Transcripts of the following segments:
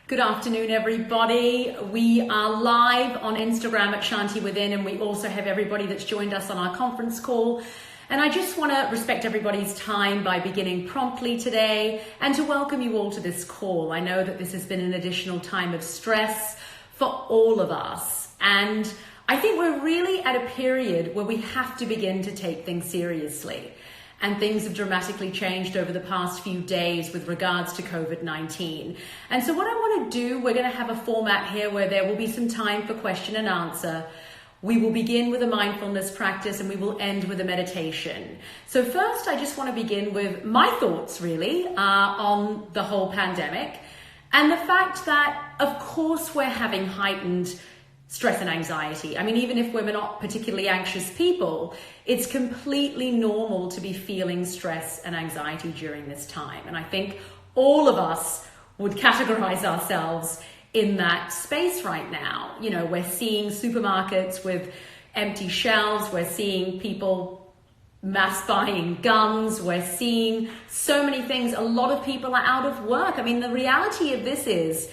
Good afternoon, everybody. We are live on Instagram at Shanti Within, and we also have everybody that's joined us on our conference call. And I just want to respect everybody's time by beginning promptly today and to welcome you all to this call. I know that this has been an additional time of stress for all of us. And I think we're really at a period where we have to begin to take things seriously. And things have dramatically changed over the past few days with regards to COVID-19. And so what I want to do, we're going to have a format here where there will be some time for question and answer. We will begin with a mindfulness practice and we will end with a meditation. So first, I just want to begin with my thoughts really on the whole pandemic and the fact that, of course, we're having heightened stress and anxiety. I mean, even if we're not particularly anxious people, it's completely normal to be feeling stress and anxiety during this time. And I think all of us would categorize ourselves in that space right now. You know, we're seeing supermarkets with empty shelves. We're seeing people mass buying guns. We're seeing so many things. A lot of people are out of work. I mean, the reality of this is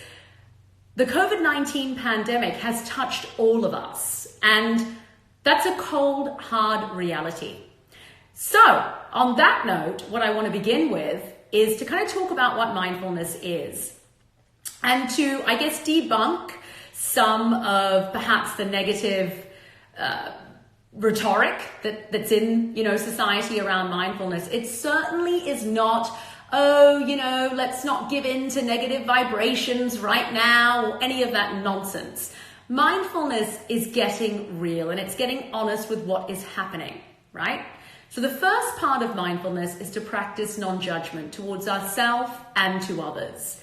the COVID-19 pandemic has touched all of us, and that's a cold, hard reality. So on that note, what I want to begin with is to kind of talk about what mindfulness is and to, I guess, debunk some of perhaps the negative rhetoric that's in, society around mindfulness. It certainly is not, let's not give in to negative vibrations right now, or any of that nonsense. Mindfulness is getting real and it's getting honest with what is happening, right? So the first part of mindfulness is to practice non-judgment towards ourselves and to others.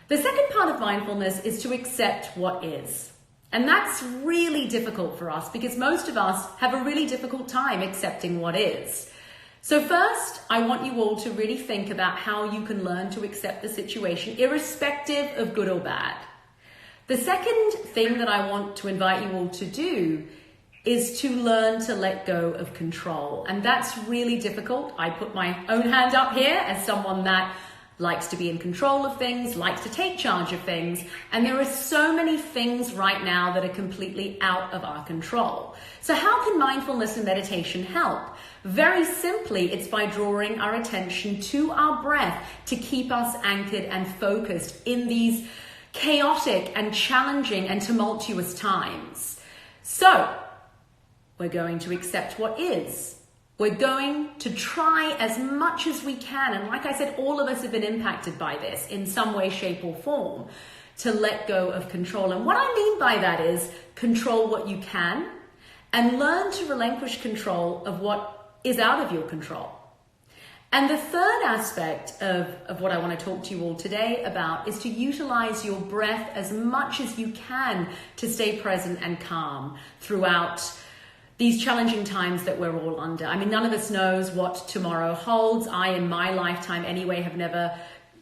The second part of mindfulness is to accept what is. And that's really difficult for us because most of us have a really difficult time accepting what is. So first, I want you all to really think about how you can learn to accept the situation, irrespective of good or bad. The second thing that I want to invite you all to do is to learn to let go of control. And that's really difficult. I put my own hand up here as someone that likes to be in control of things, likes to take charge of things. And there are so many things right now that are completely out of our control. So how can mindfulness and meditation help? Very simply, it's by drawing our attention to our breath to keep us anchored and focused in these chaotic and challenging and tumultuous times. So we're going to accept what is. We're going to try as much as we can, and like I said, all of us have been impacted by this in some way, shape, or form, to let go of control. And what I mean by that is control what you can and learn to relinquish control of what is out of your control. And the third aspect of what I want to talk to you all today about is to utilize your breath as much as you can to stay present and calm throughout these challenging times that we're all under. I mean, none of us knows what tomorrow holds. I, in my lifetime anyway, have never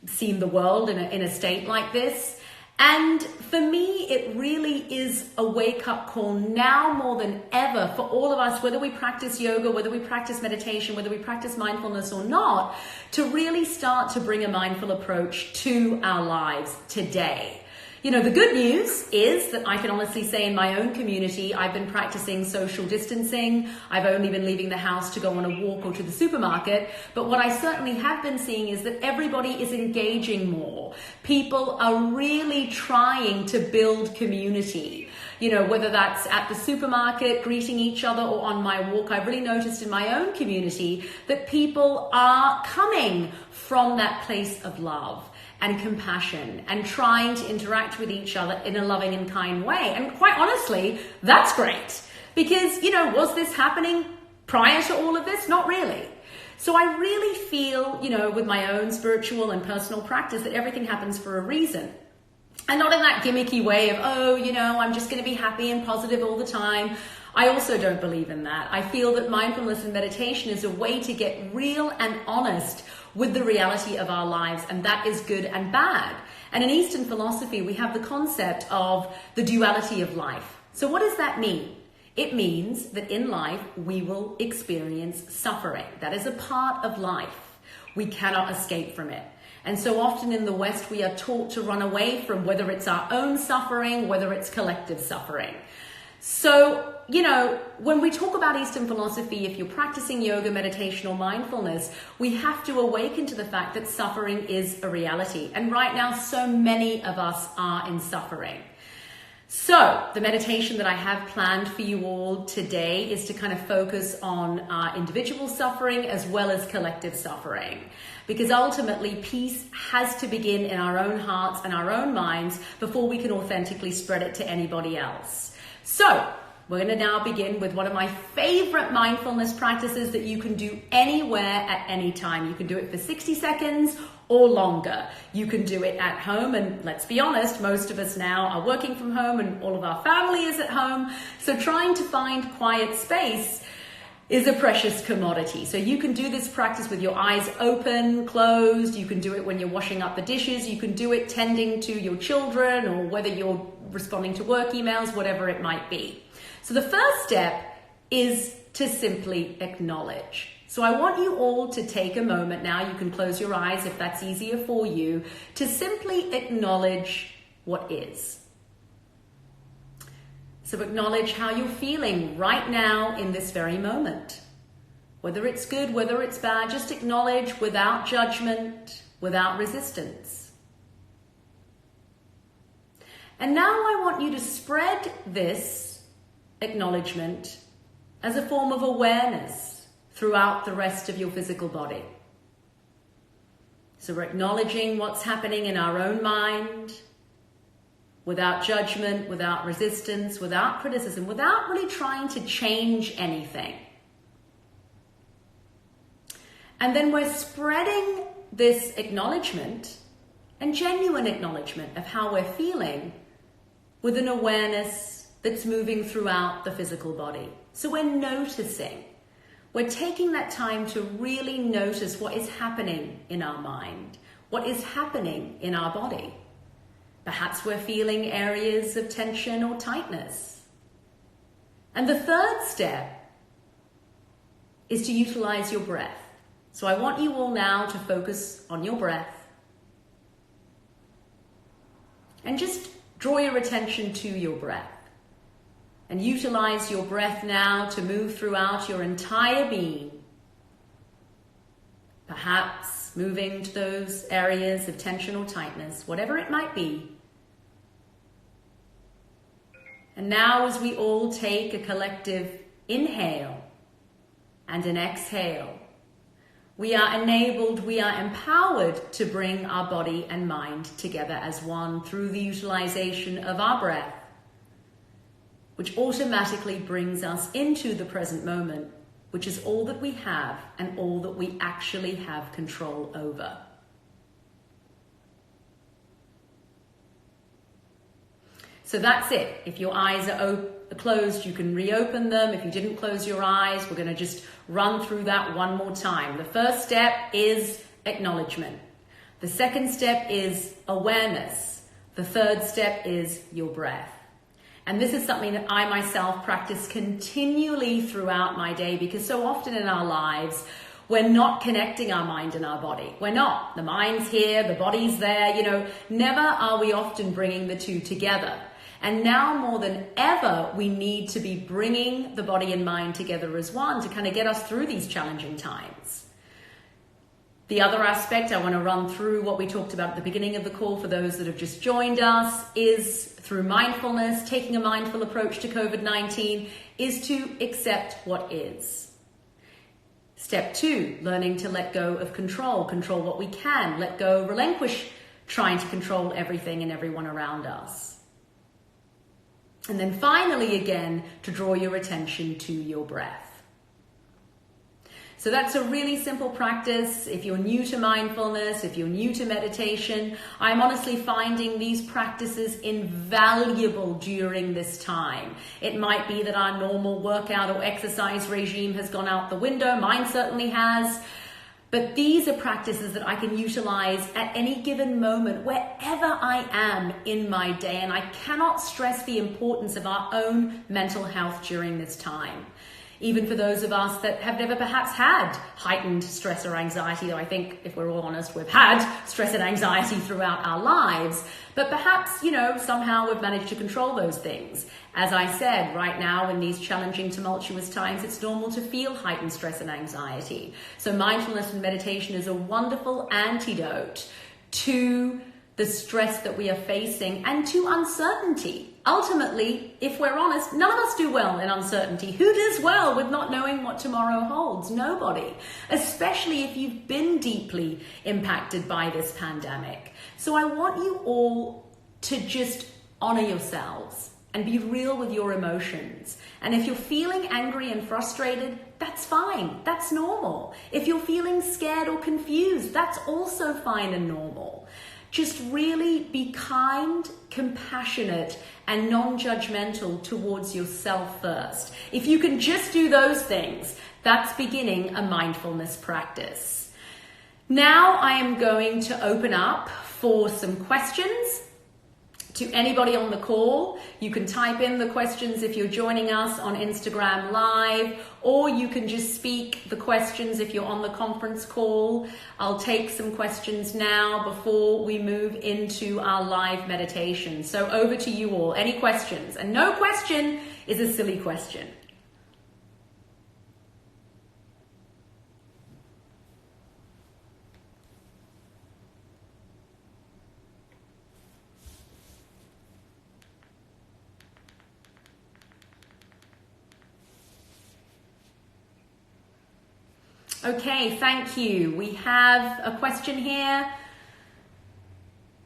seen the world in a state like this. And for me, it really is a wake-up call now more than ever for all of us, whether we practice yoga, whether we practice meditation, whether we practice mindfulness or not, to really start to bring a mindful approach to our lives today. You know, the good news is that I can honestly say in my own community, I've been practicing social distancing. I've only been leaving the house to go on a walk or to the supermarket. But what I certainly have been seeing is that everybody is engaging more. People are really trying to build community. You know, whether that's at the supermarket, greeting each other, or on my walk, I've really noticed in my own community that people are coming from that place of love and compassion and trying to interact with each other in a loving and kind way. And quite honestly, that's great because, was this happening prior to all of this? Not really. So I really feel, with my own spiritual and personal practice that everything happens for a reason. And not in that gimmicky way of, I'm just going to be happy and positive all the time. I also don't believe in that. I feel that mindfulness and meditation is a way to get real and honest with the reality of our lives, and that is good and bad. And in Eastern philosophy, we have the concept of the duality of life. So what does that mean? It means that in life, we will experience suffering. That is a part of life. We cannot escape from it. And so often in the West, we are taught to run away from whether it's our own suffering, whether it's collective suffering. So, you know, when we talk about Eastern philosophy, if you're practicing yoga, meditation, or mindfulness, we have to awaken to the fact that suffering is a reality. And right now, so many of us are in suffering. So the meditation that I have planned for you all today is to kind of focus on individual suffering as well as collective suffering. Because ultimately, peace has to begin in our own hearts and our own minds before we can authentically spread it to anybody else. So we're going to now begin with one of my favorite mindfulness practices that you can do anywhere at any time. You can do it for 60 seconds or longer. You can do it at home, and let's be honest, most of us now are working from home and all of our family is at home. So trying to find quiet space is a precious commodity. So you can do this practice with your eyes open, closed. You can do it when you're washing up the dishes. You can do it tending to your children, or whether you're responding to work emails, whatever it might be. So the first step is to simply acknowledge. So I want you all to take a moment now, you can close your eyes if that's easier for you, to simply acknowledge what is. So acknowledge how you're feeling right now in this very moment. Whether it's good, whether it's bad, just acknowledge without judgment, without resistance. And now I want you to spread this acknowledgement as a form of awareness throughout the rest of your physical body. So we're acknowledging what's happening in our own mind, without judgment, without resistance, without criticism, without really trying to change anything. And then we're spreading this acknowledgement and genuine acknowledgement of how we're feeling with an awareness that's moving throughout the physical body. So we're noticing. We're taking that time to really notice what is happening in our mind, what is happening in our body. Perhaps we're feeling areas of tension or tightness. And the third step is to utilize your breath. So I want you all now to focus on your breath and just draw your attention to your breath. And utilize your breath now to move throughout your entire being. Perhaps moving to those areas of tension or tightness, whatever it might be. And now as we all take a collective inhale and an exhale, we are enabled, we are empowered to bring our body and mind together as one through the utilization of our breath, which automatically brings us into the present moment, which is all that we have and all that we actually have control over. So that's it. If your eyes are closed, you can reopen them. If you didn't close your eyes, we're going to just run through that one more time. The first step is acknowledgement. The second step is awareness. The third step is your breath. And this is something that I myself practice continually throughout my day, because so often in our lives, we're not connecting our mind and our body. We're not. The mind's here, the body's there, never are we often bringing the two together. And now more than ever, we need to be bringing the body and mind together as one to kind of get us through these challenging times. The other aspect I want to run through, what we talked about at the beginning of the call for those that have just joined us, is through mindfulness, taking a mindful approach to COVID-19, is to accept what is. Step 2, learning to let go of control what we can, let go, relinquish trying to control everything and everyone around us. And then finally, again, to draw your attention to your breath. So that's a really simple practice. If you're new to mindfulness, if you're new to meditation, I'm honestly finding these practices invaluable during this time. It might be that our normal workout or exercise regime has gone out the window. Mine certainly has. But these are practices that I can utilize at any given moment, wherever I am in my day. And I cannot stress the importance of our own mental health during this time. Even for those of us that have never perhaps had heightened stress or anxiety, though I think if we're all honest, we've had stress and anxiety throughout our lives, but perhaps, somehow we've managed to control those things. As I said, right now in these challenging, tumultuous times, it's normal to feel heightened stress and anxiety. So mindfulness and meditation is a wonderful antidote to the stress that we are facing and to uncertainty. Ultimately, if we're honest, none of us do well in uncertainty. Who does well with not knowing what tomorrow holds? Nobody, especially if you've been deeply impacted by this pandemic. So I want you all to just honor yourselves and be real with your emotions. And if you're feeling angry and frustrated, that's fine. That's normal. If you're feeling scared or confused, that's also fine and normal. Just really be kind, compassionate, and non-judgmental towards yourself first. If you can just do those things, that's beginning a mindfulness practice. Now I am going to open up for some questions. To anybody on the call, you can type in the questions if you're joining us on Instagram Live, or you can just speak the questions if you're on the conference call. I'll take some questions now before we move into our live meditation. So over to you all. Any questions? And no question is a silly question. Okay, thank you. We have a question here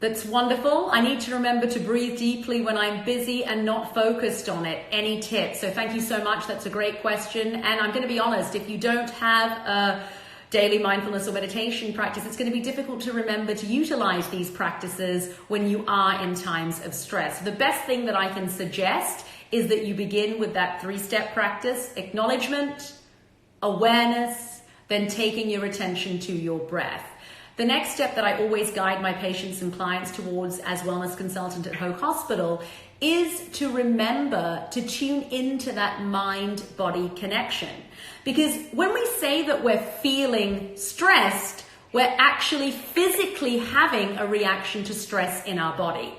that's wonderful. I need to remember to breathe deeply when I'm busy and not focused on it. Any tips? So thank you so much. That's a great question. And I'm going to be honest, if you don't have a daily mindfulness or meditation practice, it's going to be difficult to remember to utilize these practices when you are in times of stress. The best thing that I can suggest is that you begin with that 3-step practice: acknowledgement, awareness, then taking your attention to your breath. The next step that I always guide my patients and clients towards as wellness consultant at Hoag Hospital is to remember to tune into that mind-body connection. Because when we say that we're feeling stressed, we're actually physically having a reaction to stress in our body.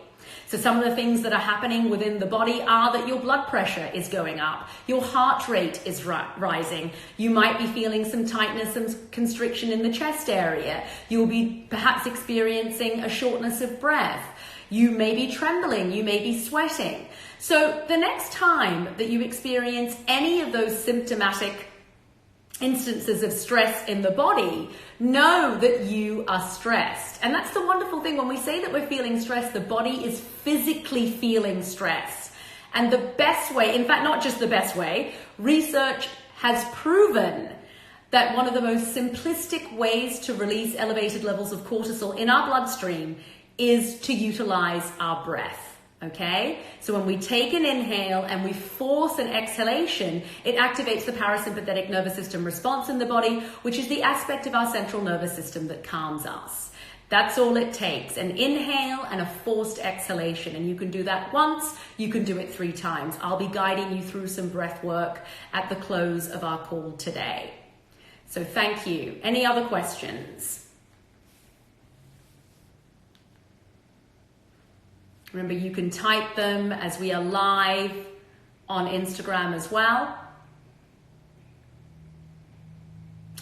So some of the things that are happening within the body are that your blood pressure is going up, your heart rate is rising, you might be feeling some tightness, some constriction in the chest area, you'll be perhaps experiencing a shortness of breath, you may be trembling, you may be sweating. So the next time that you experience any of those symptomatic instances of stress in the body, know that you are stressed. And that's the wonderful thing. When we say that we're feeling stressed, the body is physically feeling stress. And the best way, in fact, not just the best way, research has proven that one of the most simplistic ways to release elevated levels of cortisol in our bloodstream is to utilize our breath. Okay, so when we take an inhale and we force an exhalation, it activates the parasympathetic nervous system response in the body, which is the aspect of our central nervous system that calms us. That's all it takes, an inhale and a forced exhalation. And you can do that once, you can do it 3 times. I'll be guiding you through some breath work at the close of our call today. So thank you. Any other questions? Remember, you can type them as we are live on Instagram as well.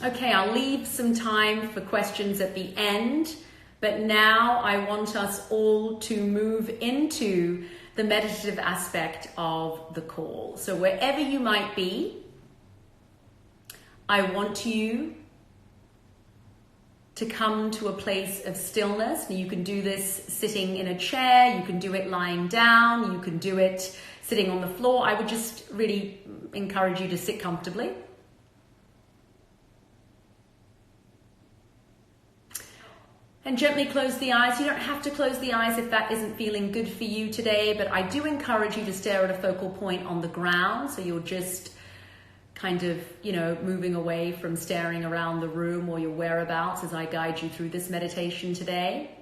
Okay, I'll leave some time for questions at the end, but now I want us all to move into the meditative aspect of the call. So wherever you might be, I want you to come to a place of stillness. You can do this sitting in a chair, you can do it lying down, you can do it sitting on the floor. I would just really encourage you to sit comfortably. And gently close the eyes. You don't have to close the eyes if that isn't feeling good for you today, but I do encourage you to stare at a focal point on the ground, so you're just kind of, moving away from staring around the room or your whereabouts as I guide you through this meditation today.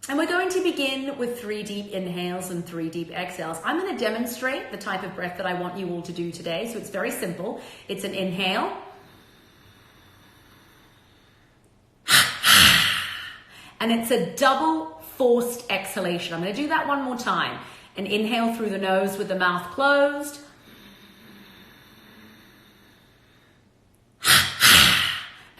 And we're going to begin with 3 deep inhales and 3 deep exhales. I'm going to demonstrate the type of breath that I want you all to do today. So it's very simple. It's an inhale. And it's a double forced exhalation. I'm going to do that one more time. An inhale through the nose with the mouth closed.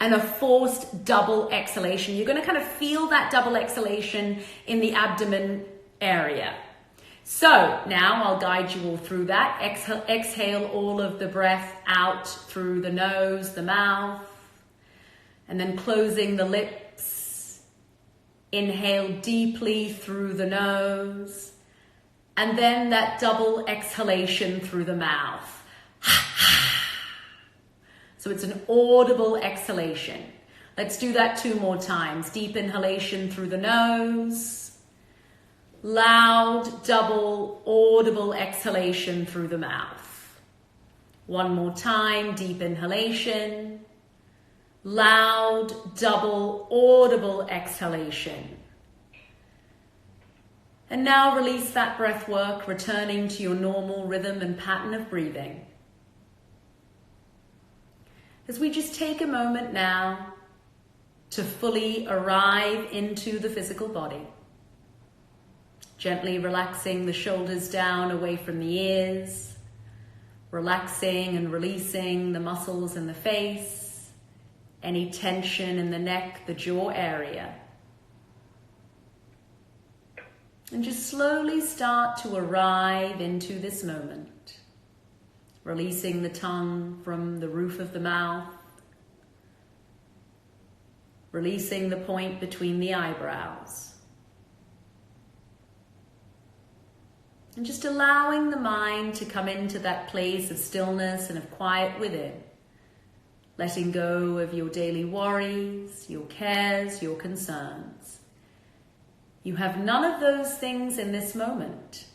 And a forced double exhalation. You're going to kind of feel that double exhalation in the abdomen area. So now I'll guide you all through that. Exhale all of the breath out through the nose, the mouth, and then closing the lips. Inhale deeply through the nose, and then that double exhalation through the mouth. So it's an audible exhalation. Let's do that 2 more times. Deep inhalation through the nose. Loud, double, audible exhalation through the mouth. 1 more time. Deep inhalation. Loud, double, audible exhalation. And now release that breath work, returning to your normal rhythm and pattern of breathing. As we just take a moment now to fully arrive into the physical body. Gently relaxing the shoulders down away from the ears. Relaxing and releasing the muscles in the face. Any tension in the neck, the jaw area. And just slowly start to arrive into this moment. Releasing the tongue from the roof of the mouth. Releasing the point between the eyebrows. And just allowing the mind to come into that place of stillness and of quiet within. Letting go of your daily worries, your cares, your concerns. You have none of those things in this moment.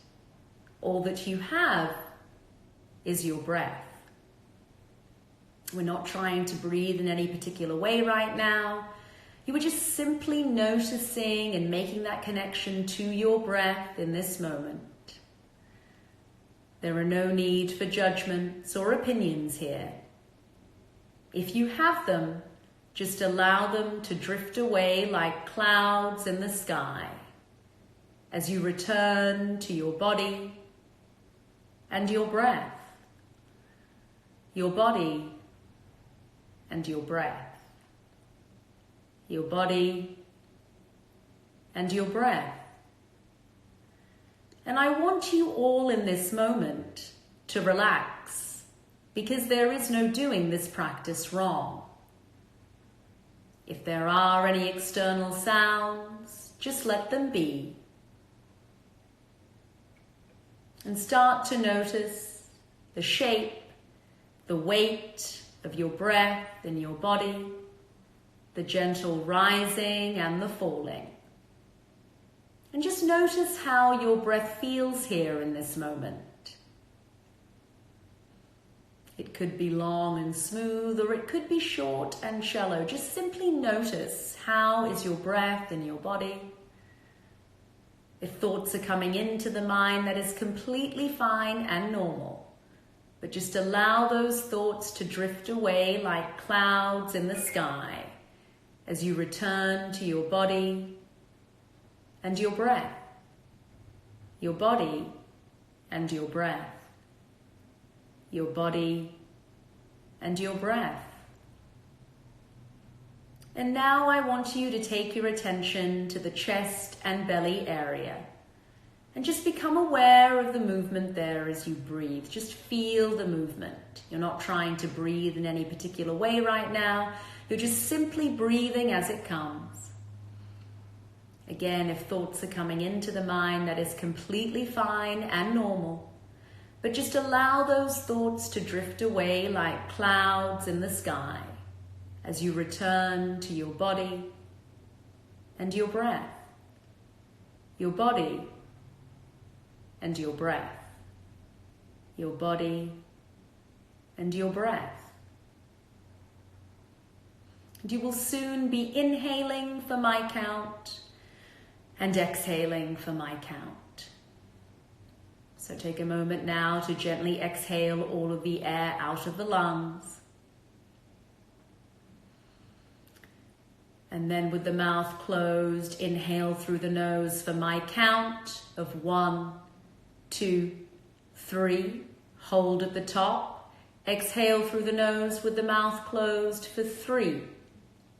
All that you have is your breath. We're not trying to breathe in any particular way right now. You are just simply noticing and making that connection to your breath in this moment. There are no need for judgments or opinions here. If you have them, just allow them to drift away like clouds in the sky as you return to your body and your breath. Your body and your breath. Your body and your breath. And I want you all in this moment to relax, because there is no doing this practice wrong. If there are any external sounds, just let them be. And start to notice the shape, the weight of your breath in your body, the gentle rising and the falling. And just notice how your breath feels here in this moment. It could be long and smooth, or it could be short and shallow. Just simply notice how is your breath in your body. If thoughts are coming into the mind, that is completely fine and normal. But just allow those thoughts to drift away like clouds in the sky as you return to your body and your breath. Your body and your breath. Your body and your breath. And now I want you to take your attention to the chest and belly area. And just become aware of the movement there as you breathe. Just feel the movement. You're not trying to breathe in any particular way right now. You're just simply breathing as it comes. Again, if thoughts are coming into the mind, that is completely fine and normal. But just allow those thoughts to drift away like clouds in the sky as you return to your body and your breath. Your body and your breath. Your body and your breath. And you will soon be inhaling for my count and exhaling for my count. So take a moment now to gently exhale all of the air out of the lungs. And then with the mouth closed, inhale through the nose for my count of 1, 2, 3. Hold at the top. Exhale through the nose with the mouth closed for 3,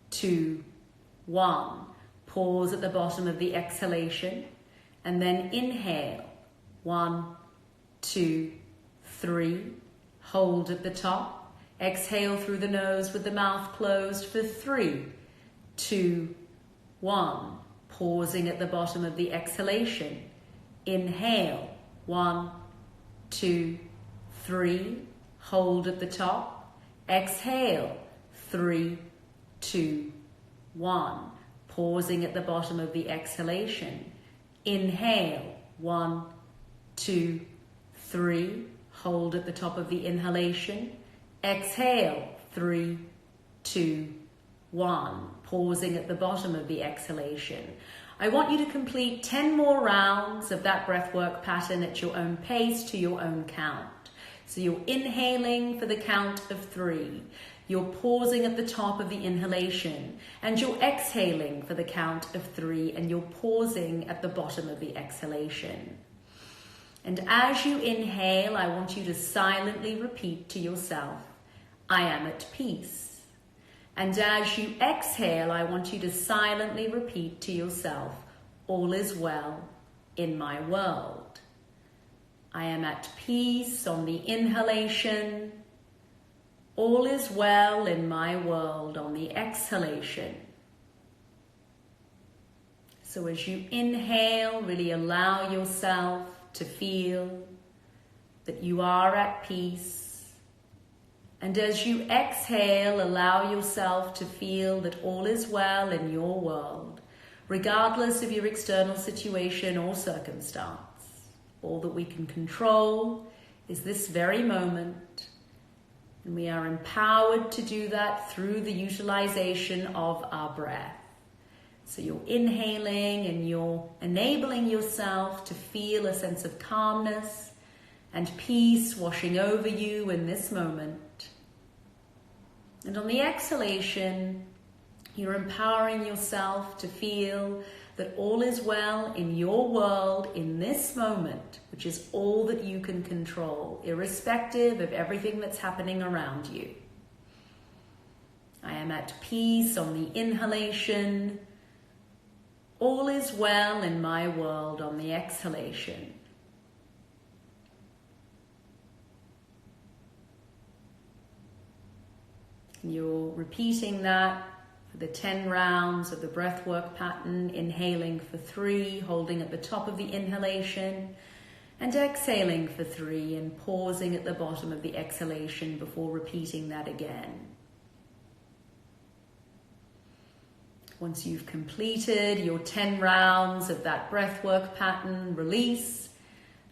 2, 1. Pause at the bottom of the exhalation. And then inhale. 1, 2, 3. Hold at the top. Exhale through the nose with the mouth closed for 3, 2, 1. Pausing at the bottom of the exhalation. Inhale. 1, 2, 3. Hold at the top. Exhale. 3, 2, 1. Pausing at the bottom of the exhalation. Inhale. 1, 2, 3. Hold at the top of the inhalation. Exhale. 3, 2, 1. Pausing at the bottom of the exhalation. I want you to complete 10 more rounds of that breathwork pattern at your own pace to your own count. So you're inhaling for the count of 3. You're pausing at the top of the inhalation, and you're exhaling for the count of 3, and you're pausing at the bottom of the exhalation. And as you inhale, I want you to silently repeat to yourself, I am at peace. And as you exhale, I want you to silently repeat to yourself, all is well in my world. I am at peace on the inhalation. All is well in my world on the exhalation. So as you inhale, really allow yourself to feel that you are at peace. And as you exhale, allow yourself to feel that all is well in your world, regardless of your external situation or circumstance. All that we can control is this very moment. And we are empowered to do that through the utilization of our breath. So you're inhaling and you're enabling yourself to feel a sense of calmness and peace washing over you in this moment. And on the exhalation, you're empowering yourself to feel that all is well in your world in this moment, which is all that you can control, irrespective of everything that's happening around you. I am at peace on the inhalation. All is well in my world on the exhalation. You're repeating that for the 10 rounds of the breathwork pattern, inhaling for 3, holding at the top of the inhalation, and exhaling for 3, and pausing at the bottom of the exhalation before repeating that again. Once you've completed your 10 rounds of that breathwork pattern, release.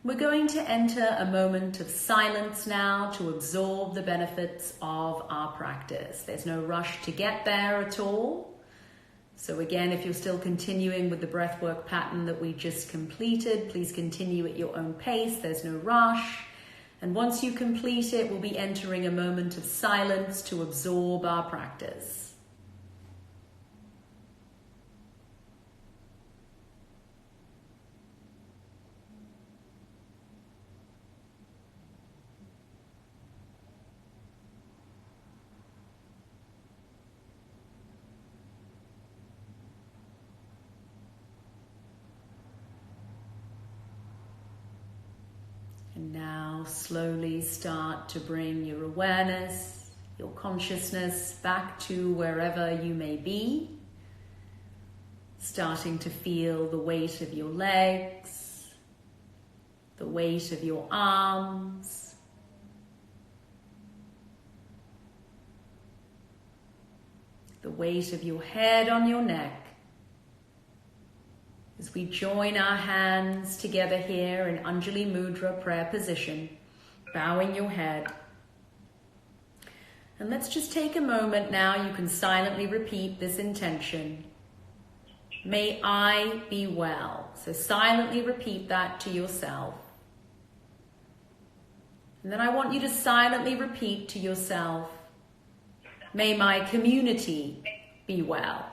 We're going to enter a moment of silence now to absorb the benefits of our practice. There's no rush to get there at all. So again, if you're still continuing with the breathwork pattern that we just completed, please continue at your own pace. There's no rush. And once you complete it, we'll be entering a moment of silence to absorb our practice. And now slowly start to bring your awareness, your consciousness back to wherever you may be. Starting to feel the weight of your legs, the weight of your arms, the weight of your head on your neck. As we join our hands together here in Anjali Mudra prayer position, bowing your head. And let's just take a moment now. You can silently repeat this intention. May I be well. So silently repeat that to yourself. And then I want you to silently repeat to yourself, may my community be well.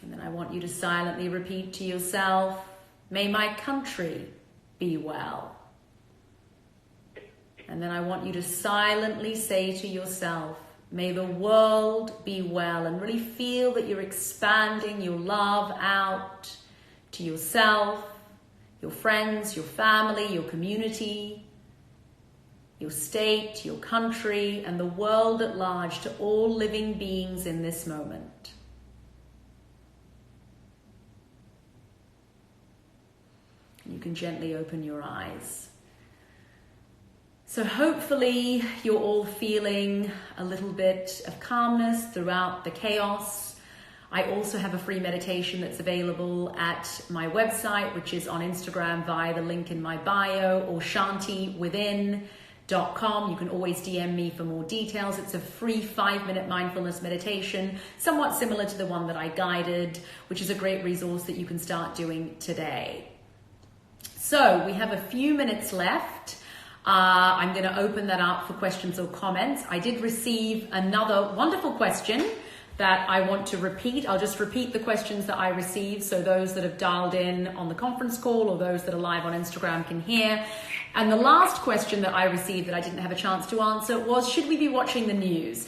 And then I want you to silently repeat to yourself, may my country be well. And then I want you to silently say to yourself, may the world be well, and really feel that you're expanding your love out to yourself, your friends, your family, your community, your state, your country, and the world at large, to all living beings in this moment. You can gently open your eyes. So hopefully you're all feeling a little bit of calmness throughout the chaos. I also have a free meditation that's available at my website, which is on Instagram via the link in my bio, or SHANTIWITHIN.com. You can always DM me for more details. It's a free 5-minute mindfulness meditation, somewhat similar to the one that I guided, which is a great resource that you can start doing today. So we have a few minutes left. I'm going to open that up for questions or comments. I did receive another wonderful question that I want to repeat. I'll just repeat the questions that I received so those that have dialed in on the conference call or those that are live on Instagram can hear. And the last question that I received that I didn't have a chance to answer was, should we be watching the news?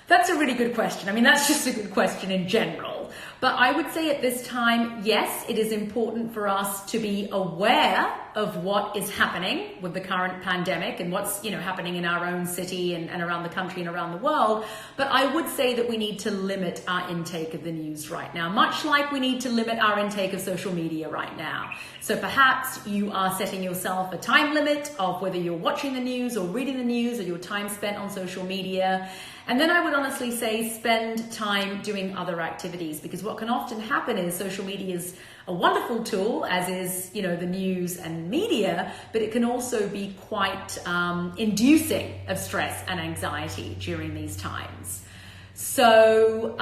That's a really good question. I mean, that's just a good question in general. But I would say at this time, yes, it is important for us to be aware of what is happening with the current pandemic and what's, happening in our own city and around the country and around the world. But I would say that we need to limit our intake of the news right now, much like we need to limit our intake of social media right now. So perhaps you are setting yourself a time limit of whether you're watching the news or reading the news or your time spent on social media. And then I would honestly say spend time doing other activities, because what can often happen is social media is a wonderful tool, as is, the news and media, but it can also be quite inducing of stress and anxiety during these times. So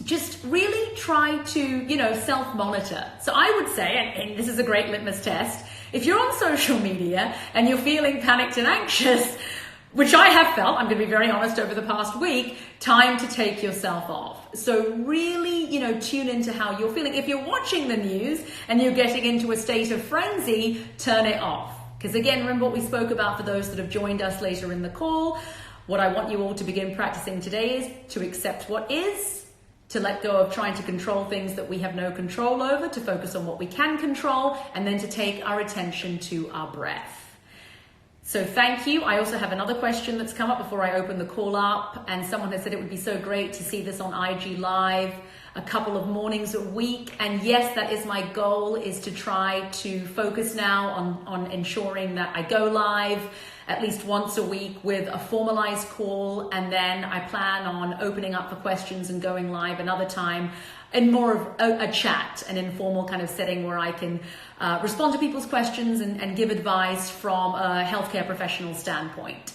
just really try to, self-monitor. So I would say, and this is a great litmus test, if you're on social media and you're feeling panicked and anxious, which I have felt, I'm going to be very honest, over the past week, time to take yourself off. So really, tune into how you're feeling. If you're watching the news and you're getting into a state of frenzy, turn it off. Because again, remember what we spoke about for those that have joined us later in the call. What I want you all to begin practicing today is to accept what is, to let go of trying to control things that we have no control over, to focus on what we can control, and then to take our attention to our breath. So thank you. I also have another question that's come up before I open the call up, and someone has said it would be so great to see this on IG Live a couple of mornings a week. And yes, that is my goal, is to try to focus now on ensuring that I go live at least once a week with a formalized call, and then I plan on opening up for questions and going live another time in more of a chat, an informal kind of setting where I can respond to people's questions and give advice from a healthcare professional standpoint.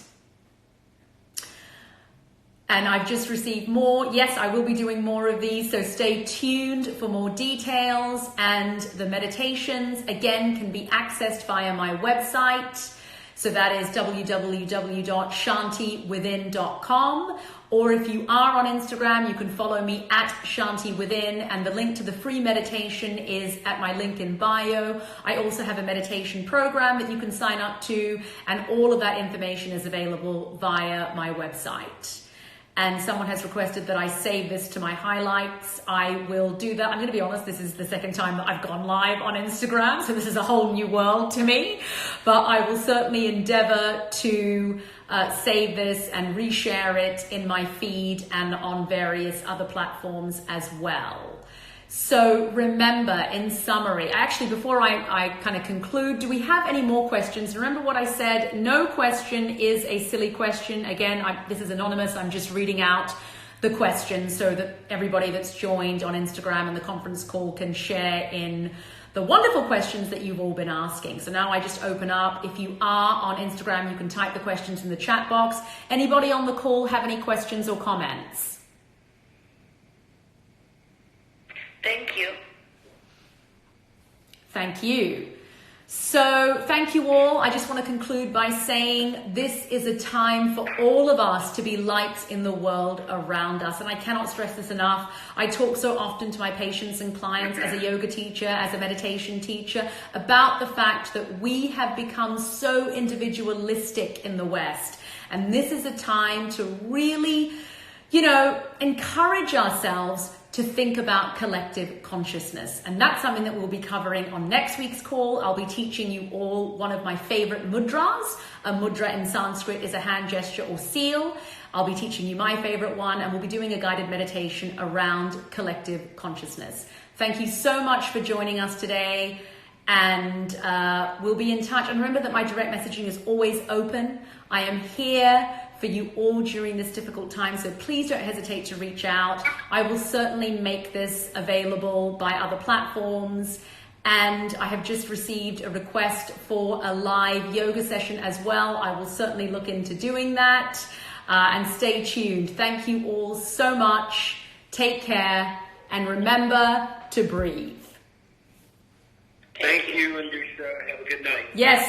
And I've just received more. Yes, I will be doing more of these, so stay tuned for more details. And the meditations, again, can be accessed via my website. So that is www.shantiwithin.com. Or if you are on Instagram, you can follow me at Shanti Within, and the link to the free meditation is at my link in bio. I also have a meditation program that you can sign up to, and all of that information is available via my website. And someone has requested that I save this to my highlights. I will do that. I'm going to be honest, this is the second time that I've gone live on Instagram, so this is a whole new world to me. But I will certainly endeavor to save this and reshare it in my feed and on various other platforms as well. So remember, in summary, actually before I kind of conclude, do we have any more questions? Remember what I said, no question is a silly question. Again, this is anonymous, I'm just reading out the questions so that everybody that's joined on Instagram and the conference call can share in the wonderful questions that you've all been asking. So now I just open up. If you are on Instagram, you can type the questions in the chat box. Anybody on the call have any questions or comments? Thank you. Thank you. So thank you all. I just want to conclude by saying this is a time for all of us to be lights in the world around us. And I cannot stress this enough. I talk so often to my patients and clients as a yoga teacher, as a meditation teacher, about the fact that we have become so individualistic in the West. And this is a time to really, encourage ourselves to think about collective consciousness. And that's something that we'll be covering on next week's call. I'll be teaching you all one of my favorite mudras. A mudra in Sanskrit is a hand gesture or seal. I'll be teaching you my favorite one, and we'll be doing a guided meditation around collective consciousness. Thank you so much for joining us today, and we'll be in touch. And remember that my direct messaging is always open. I am here for you all during this difficult time, so please don't hesitate to reach out. I will certainly make this available by other platforms, and I have just received a request for a live yoga session as well. I will certainly look into doing that, and stay tuned. Thank you all so much. Take care, and remember to breathe. Thank you, Alicia. Have a good night. Yes.